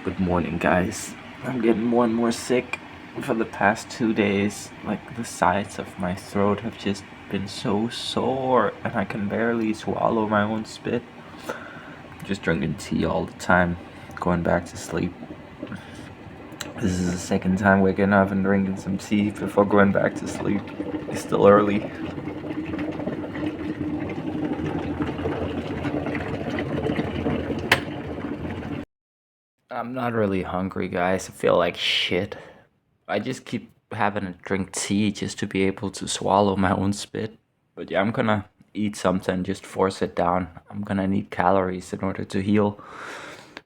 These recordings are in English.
Good morning, guys. I'm getting more and more sick for the past 2 days. Like, the sides of my throat have just been so sore, and I can barely swallow my own spit. Just drinking tea all the time, going back to sleep. This is the second time waking up and drinking some tea before going back to sleep. It's still early. I'm not really hungry, guys. I feel like shit. I just keep having to drink tea just to be able to swallow my own spit. But yeah, I'm gonna eat something, just force it down. I'm gonna need calories in order to heal.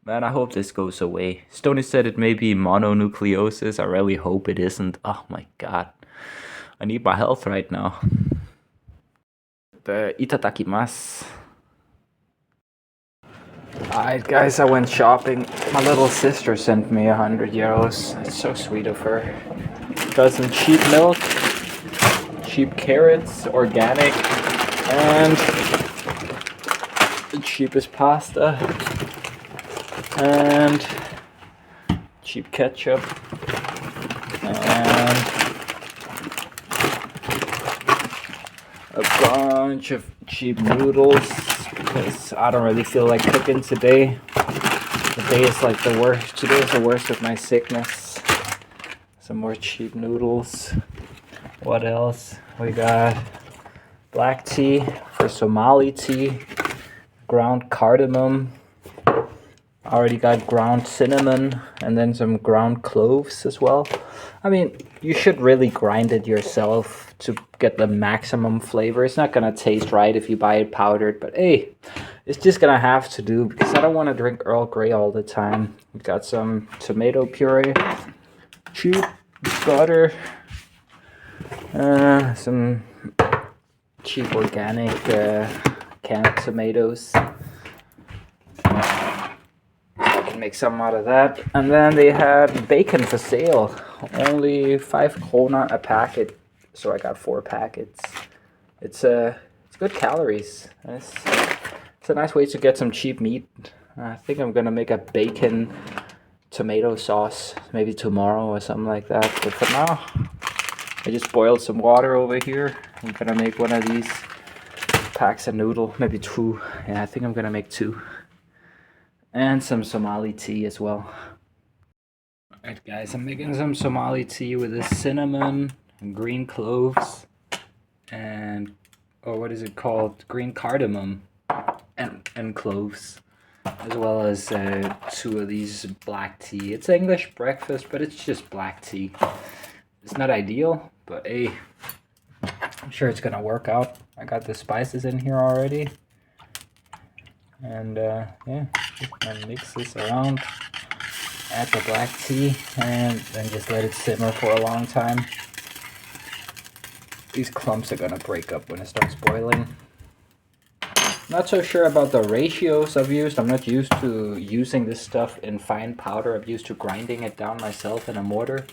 Man, I hope this goes away. Stoney said it may be mononucleosis. I really hope it isn't. Oh my god. I need my health right now. The itadakimasu. Alright guys, I went shopping. My little sister sent me 100 euros. It's so sweet of her. Got some cheap milk, cheap carrots, organic, and the cheapest pasta, and cheap ketchup, and a bunch of cheap noodles because I don't really feel like cooking today. The day is like the worst. Today is the worst with my sickness. Some more cheap noodles. What else? We got black tea for Somali tea, ground cardamom. I already got ground cinnamon and then some ground cloves as well. I mean, you should really grind it yourself to get the maximum flavor. It's not gonna taste right if you buy it powdered, but hey, it's just gonna have to do because I don't want to drink Earl Grey all the time. We've got some tomato puree, cheap butter, some cheap organic canned tomatoes. I can make some out of that. And then they had bacon for sale, only 5 krona a packet, so I got 4 packets. It's good calories. It's a nice way to get some cheap meat. I think I'm gonna make a bacon tomato sauce maybe tomorrow or something like that. But for now, I just boiled some water over here. I'm gonna make one of these packs of noodle, maybe 2. Yeah, I think I'm gonna make 2. And some Somali tea as well. Alright guys, I'm making some Somali tea with this cinnamon and green cloves and, or what is it called? Green cardamom and cloves. As well as 2 of these black tea. It's English breakfast, but it's just black tea. It's not ideal, but hey, I'm sure it's gonna work out. I got the spices in here already. And yeah, just gonna mix this around, add the black tea, and then just let it simmer for a long time. These clumps are gonna break up when it starts boiling. Not so sure about the ratios I've used. I'm not used to using this stuff in fine powder. I'm used to grinding it down myself in a mortar.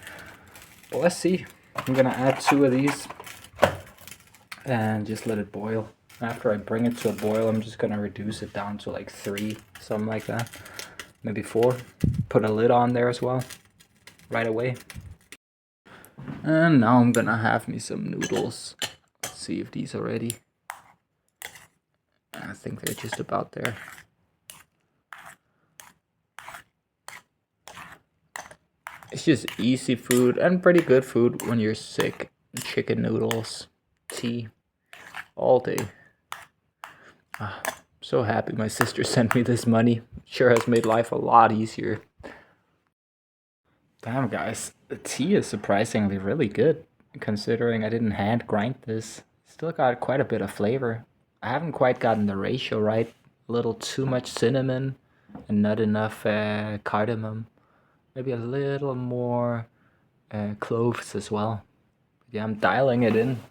But let's see. I'm gonna add 2 of these and just let it boil. After I bring it to a boil, I'm just gonna reduce it down to like 3, something like that. Maybe 4. Put a lid on there as well, right away. And now I'm gonna have me some noodles. Let's see if these are ready. I think they're just about there. It's just easy food and pretty good food when you're sick. Chicken noodles, tea, all day. So happy my sister sent me this money. Sure has made life a lot easier. Damn guys, the tea is surprisingly really good, considering I didn't hand grind this. Still got quite a bit of flavor. I haven't quite gotten the ratio right. A little too much cinnamon and not enough cardamom. Maybe a little more cloves as well. Yeah, I'm dialing it in.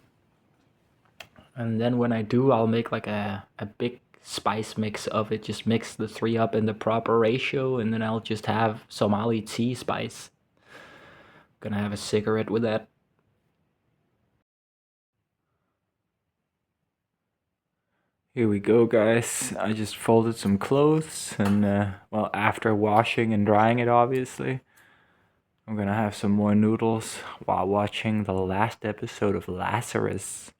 And then when I do, I'll make like a big spice mix of it. Just mix the 3 up in the proper ratio, and then I'll just have Somali tea spice. Gonna have a cigarette with that. Here we go, guys. I just folded some clothes and, well, after washing and drying it, obviously, I'm gonna have some more noodles while watching the last episode of Lazarus.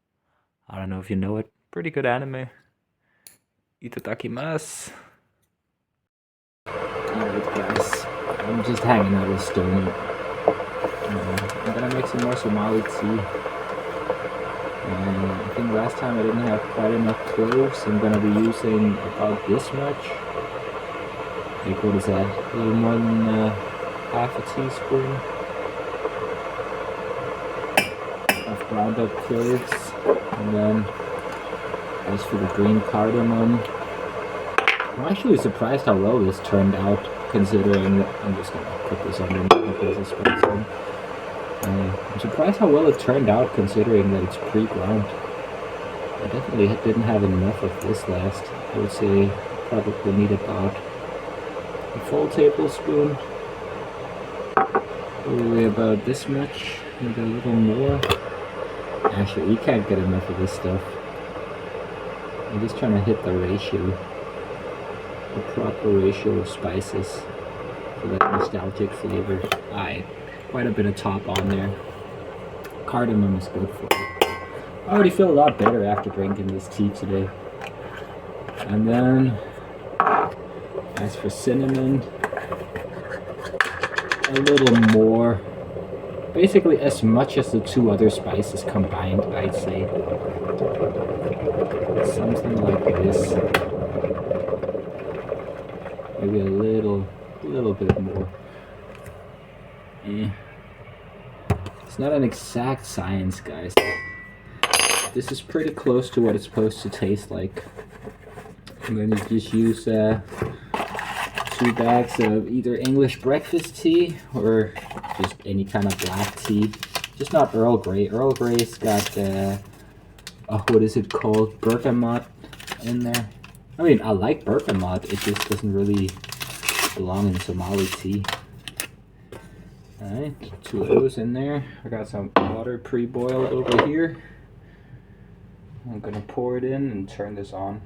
I don't know if you know it. Pretty good anime. Itadakimasu. Alright, guys. I'm just hanging out with Stony. I'm gonna make some more Somali tea. And I think last time I didn't have quite enough cloves. I'm gonna be using about this much. Like, what is that? A little more than half a teaspoon of ground up cloves. And then, as for the green cardamom, I'm actually surprised how well this turned out, considering that I'm just gonna put this underneath because it's spicy. I'm surprised how well it turned out, considering that it's pre-ground. I definitely didn't have enough of this last. I would say probably need about a full tablespoon. Probably about this much, maybe a little more. Actually, you can't get enough of this stuff. I'm just trying to hit the ratio, the proper ratio of spices for that nostalgic flavor. Quite a bit of top on there. Cardamom is good for it. I already feel a lot better after drinking this tea today. And then, as for cinnamon, a little more. Basically as much as the two other spices combined, I'd say. Something like this. Maybe a little bit more. It's not an exact science, guys. This is pretty close to what it's supposed to taste like. I'm going to just use 2 bags of either English breakfast tea or just any kind of black tea. Just not Earl Grey. Earl Grey's got, what is it called? Bergamot in there. I mean, I like bergamot. It just doesn't really belong in Somali tea. Alright, 2 of those in there. I got some water pre-boiled over here. I'm gonna pour it in and turn this on.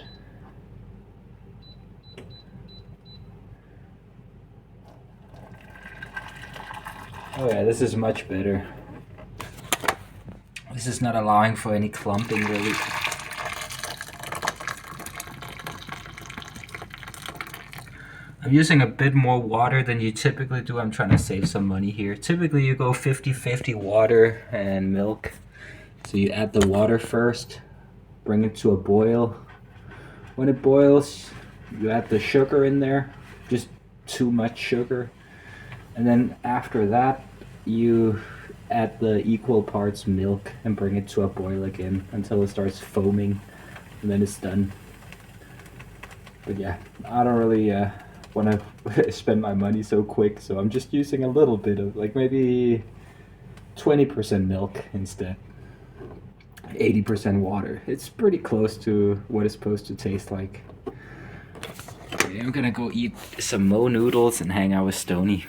Oh yeah, this is much better. This is not allowing for any clumping, really. I'm using a bit more water than you typically do. I'm trying to save some money here. Typically you go 50-50 water and milk. So you add the water first, bring it to a boil. When it boils, you add the sugar in there, just too much sugar. And then after that, you add the equal parts milk and bring it to a boil again until it starts foaming, and then it's done. But yeah, I don't really want to spend my money so quick, so I'm just using a little bit of, like, maybe 20% milk instead, 80% water. It's pretty close to what it's supposed to taste like. Okay, I'm gonna go eat some mo noodles and hang out with Stony.